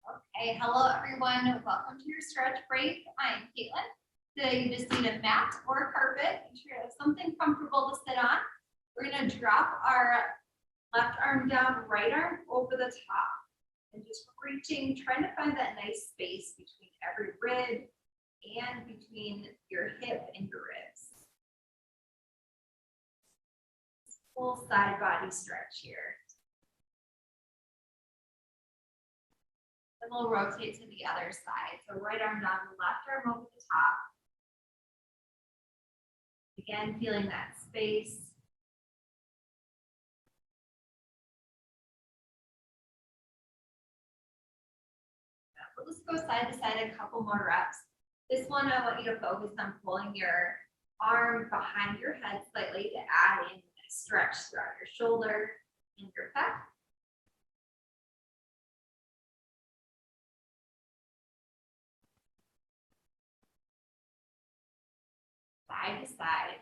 Okay, hello everyone. Welcome to your stretch break. I'm Katelyn. Today you just need a mat or a carpet. Make sure you have something comfortable to sit on. We're going to drop our left arm down, right arm over the top, and just reaching, trying to find that nice space between every rib and between your hip and your ribs. Full side body stretch here. Then we'll rotate to the other side. So right arm down, left arm over the top. Again, feeling that space. We'll just go side to side a couple more reps. This one, I want you to focus on pulling your arm behind your head slightly to add in a stretch throughout your shoulder and your pec. Side to side.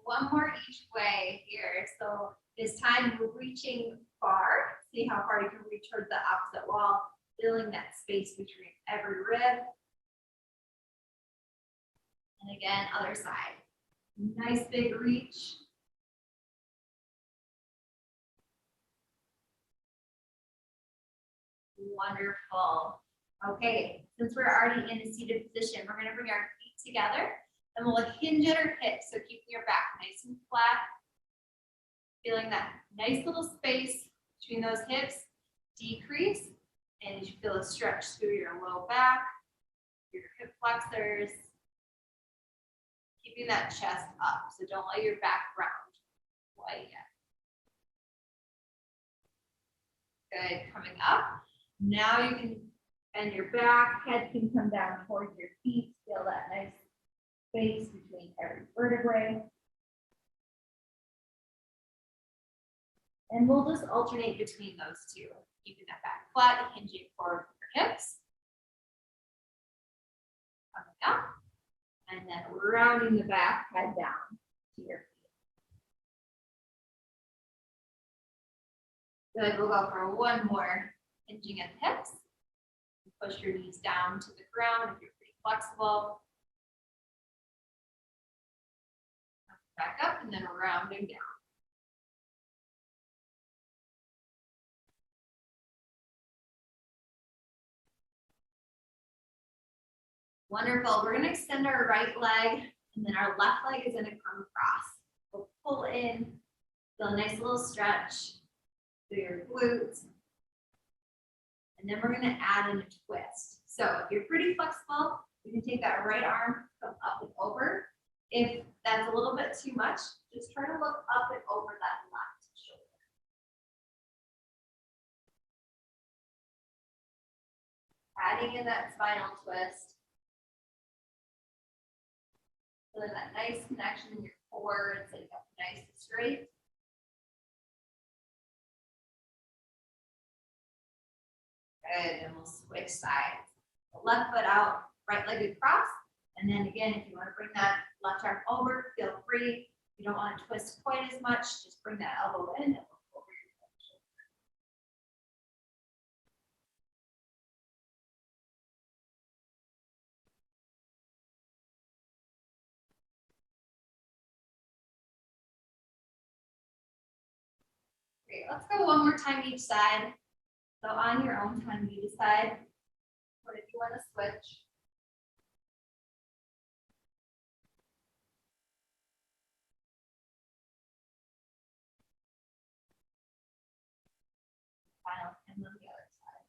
One more each way here. So this time we're reaching far. See how far you can reach towards the opposite wall, filling that space between every rib. And again, other side. Nice big reach. Wonderful. Okay, since we're already in a seated position, we're going to bring our feet together and we'll hinge at our hips. So keeping your back nice and flat. Feeling that nice little space between those hips. Decrease. And you feel a stretch through your low back, your hip flexors. Keeping that chest up. So don't let your back round quite yet. Good. Coming up. Now you can bend your back, head can come down towards your feet. Feel that nice space between every vertebrae. And we'll just alternate between those two. Keeping that back flat, hinging forward with your hips. Coming up. And then rounding the back, head down to your feet. Good, we'll go for one more. Hinging at the hips. Push your knees down to the ground if you're pretty flexible. Back up and then rounding down. Wonderful. We're going to extend our right leg and then our left leg is going to come across. We'll pull in, feel a nice little stretch through your glutes. And then we're going to add in a twist. So if you're pretty flexible, you can take that right arm, come up and over. If that's a little bit too much, just try to look up and over that left shoulder. Adding in that spinal twist. Feeling that nice connection in your core, sitting up nice and straight. Good, and we'll switch sides. Left foot out, right leg across. And then again, if you want to bring that left arm over, feel free. You don't want to twist quite as much, just bring that elbow in and look over your shoulder. Great, let's go one more time each side. So on your own time, you decide what if you want to switch. Final and then the other side.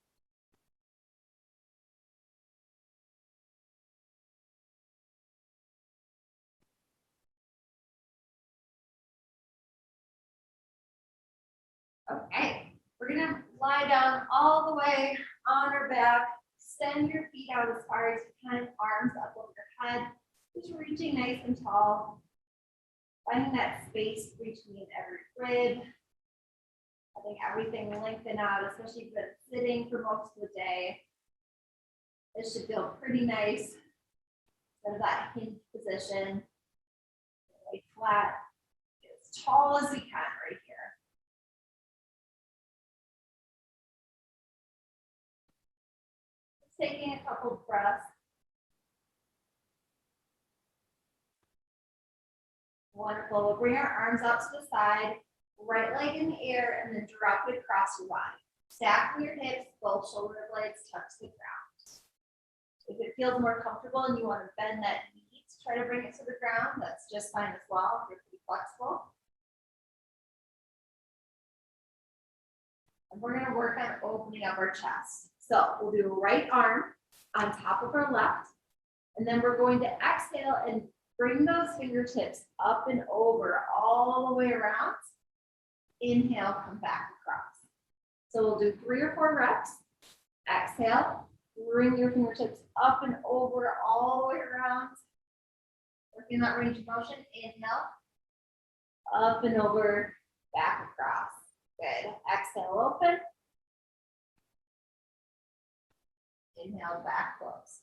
Okay, we're gonna lie down all the way on our back. Extend your feet out as far as you can, arms up over your head, just reaching nice and tall. Finding that space between every rib. Letting everything lengthen out, especially if you've been sitting for most of the day. This should feel pretty nice. Instead of that hinge position. Stay flat, get as tall as we can right here. Just taking a couple of breaths. Wonderful. We'll bring our arms out to the side, right leg in the air, and then drop it across your body. Stack your hips, both shoulder blades touch the ground. If it feels more comfortable and you want to bend that knee to try to bring it to the ground, that's just fine as well if you're pretty flexible. And we're going to work on opening up our chest. So we'll do right arm on top of our left, and then we're going to exhale and bring those fingertips up and over all the way around. Inhale, come back across. So we'll do 3 or 4 reps. Exhale, bring your fingertips up and over all the way around. Working that range of motion. Inhale, up and over, back across. Good. Exhale, open. Inhale, back close.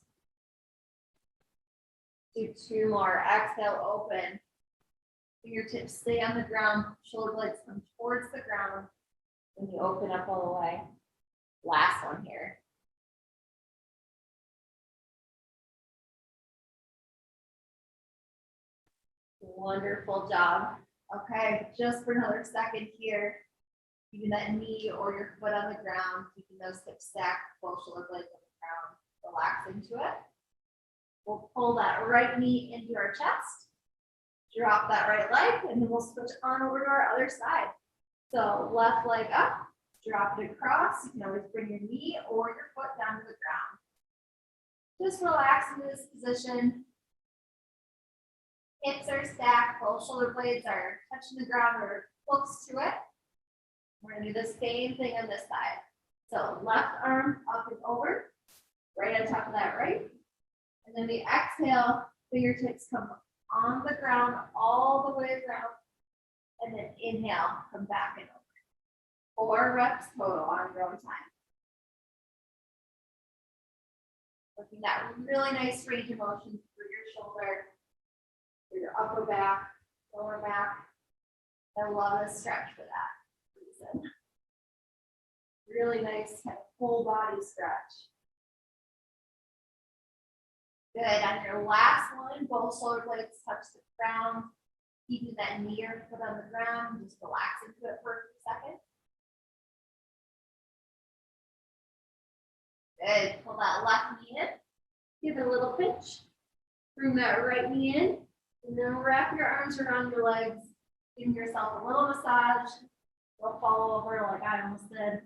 Do 2 more. Exhale, open. Fingertips stay on the ground. Shoulder blades come towards the ground. When you open up all the way. Last one here. Wonderful job. Okay, just for another second here. Keeping that knee or your foot on the ground. Keeping those hips stacked, both shoulder blades on the ground. Relax into it. We'll pull that right knee into our chest. Drop that right leg, and then we'll switch on over to our other side. So left leg up, drop it across. You can always bring your knee or your foot down to the ground. Just relax in this position. Hips are stacked, both shoulder blades are touching the ground or close to it. We're going to do the same thing on this side. So left arm up and over, right on top of that right. And then we exhale, fingertips come on the ground all the way around. And then inhale, come back and over. 4 reps total on your own time. Looking at really nice range of motion through your shoulder, through your upper back, lower back. I love this stretch for that reason. Really nice kind of full body stretch. Good. On your last one, both shoulder blades touch the ground. Keeping that knee or foot on the ground, just relax into it for a second. Good. Pull that left knee in. Give it a little pinch. Bring that right knee in. And then wrap your arms around your legs. Give yourself a little massage. Don't fall over like I almost did.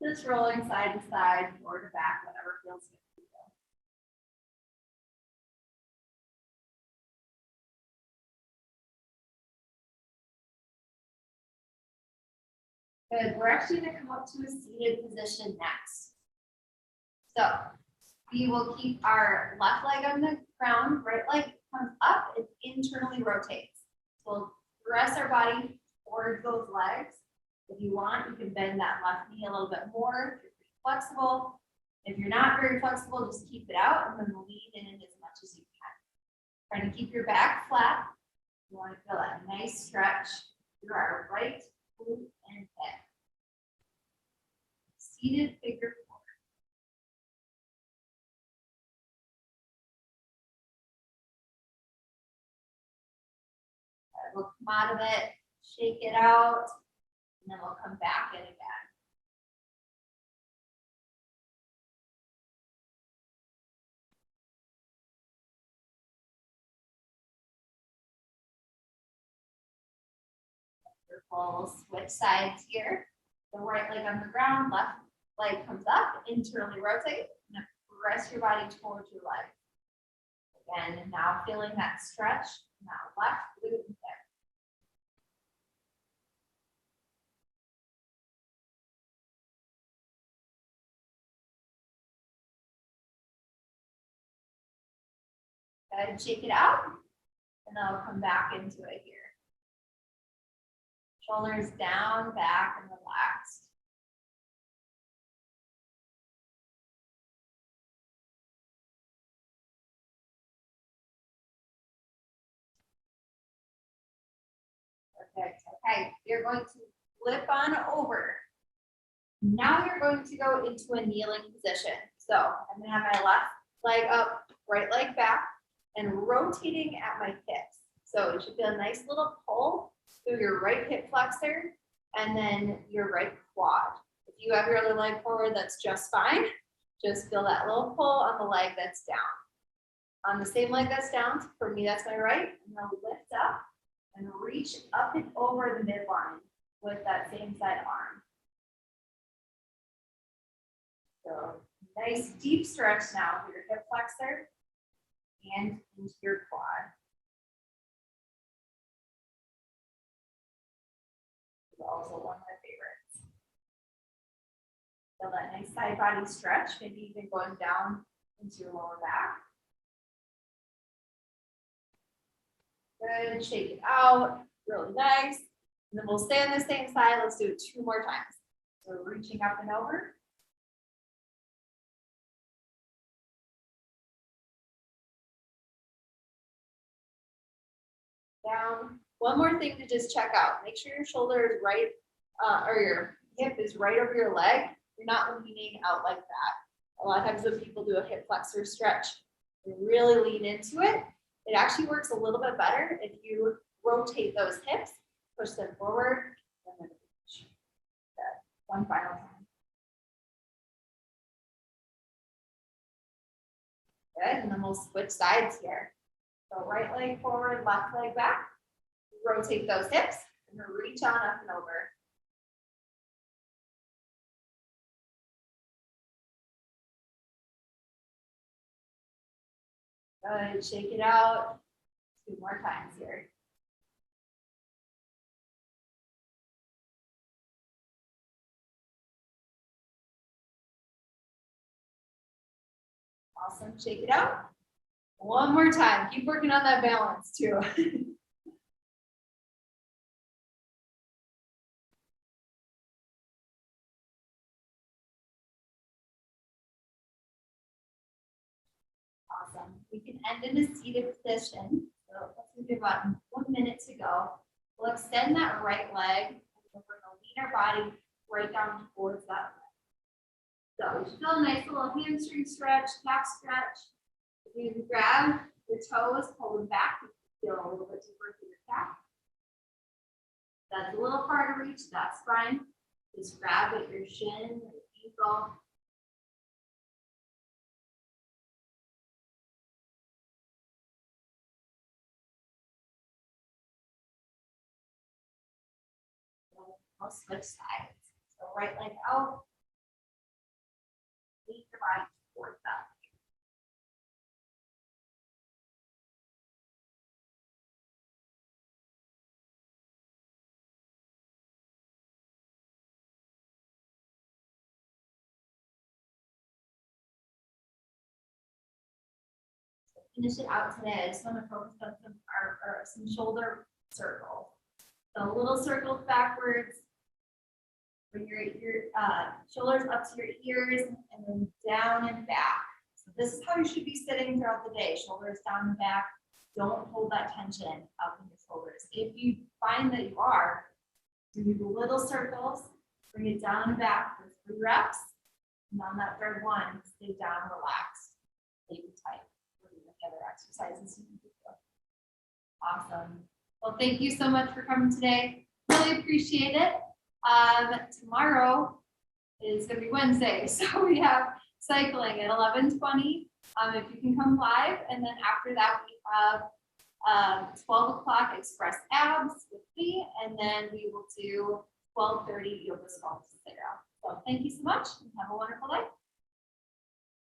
Just rolling side to side, forward to back, whatever feels good. Good. We're actually going to come up to a seated position next. So we will keep our left leg on the ground, right leg comes up and internally rotates. So we'll press our body towards those legs. If you want, you can bend that left knee a little bit more if you're pretty flexible. If you're not very flexible, just keep it out and then lean in as much as you can. Trying to keep your back flat. You want to feel that nice stretch through our right glute and hip. Seated figure 4. We'll come out of it, shake it out, and then we'll come back in again. Wonderful. Switch sides here. The right leg on the ground, left leg comes up, internally rotate, and press your body towards your leg. Again, and now feeling that stretch, now left glute and hip. Go ahead and shake it out, and then I'll come back into it here. Shoulders down, back, and relaxed. Perfect. Okay, you're going to flip on over. Now you're going to go into a kneeling position. So I'm gonna have my left leg up, right leg back, and rotating at my hips. So you should feel a nice little pull through your right hip flexor and then your right quad. If you have your other leg forward, that's just fine. Just feel that little pull on the leg that's down. On the same leg that's down, for me, that's my right, and then lift up and reach up and over the midline with that same side arm. So nice deep stretch now for your hip flexor and into your quad. This is also one of my favorites. Feel that nice side body stretch, maybe even going down into your lower back. Good, shake it out, really nice. And then we'll stay on the same side. Let's do it 2 more times. So reaching up and over. Down. One more thing to just check out. Make sure your shoulder is right, or your hip is right over your leg. You're not leaning out like that. A lot of times when people do a hip flexor stretch, they really lean into it. It actually works a little bit better if you rotate those hips, push them forward, and then reach. Good. One final time. Good, and then we'll switch sides here. So right leg forward, left leg back. Rotate those hips, and then reach on up and over. Good, shake it out. 2 more times here. Awesome, shake it out. One more time, keep working on that balance too. Awesome, we can end in a seated position. So let's do about 1 minute to go. We'll extend that right leg, and we're gonna lean our body right down towards that leg. So you should feel a nice little hamstring stretch, calf stretch. If you can grab your toes, pull them back, you can feel a little bit deeper through your calf. That's a little hard to reach, that's fine. Just grab at your shin, your ankle. We'll switch sides. So right leg out. Lean your body towards that. Finish it out today. I just want to focus on some shoulder circles. So little circles backwards. Bring your shoulders up to your ears and then down and back. So this is how you should be sitting throughout the day. Shoulders down and back. Don't hold that tension up in your shoulders. If you find that you are, do the little circles, bring it down and back for 3 reps. And on that third one, stay down, relaxed, stay tight. Other exercises you can do. Awesome. Well, thank you so much for coming today. Really appreciate it. Tomorrow is going to be Wednesday, so we have cycling at 11:20. If you can come live, and then after that we have 12 o'clock express abs with me, and then we will do 12:30 yoga sculpts with Sarah. So thank you so much, and have a wonderful day.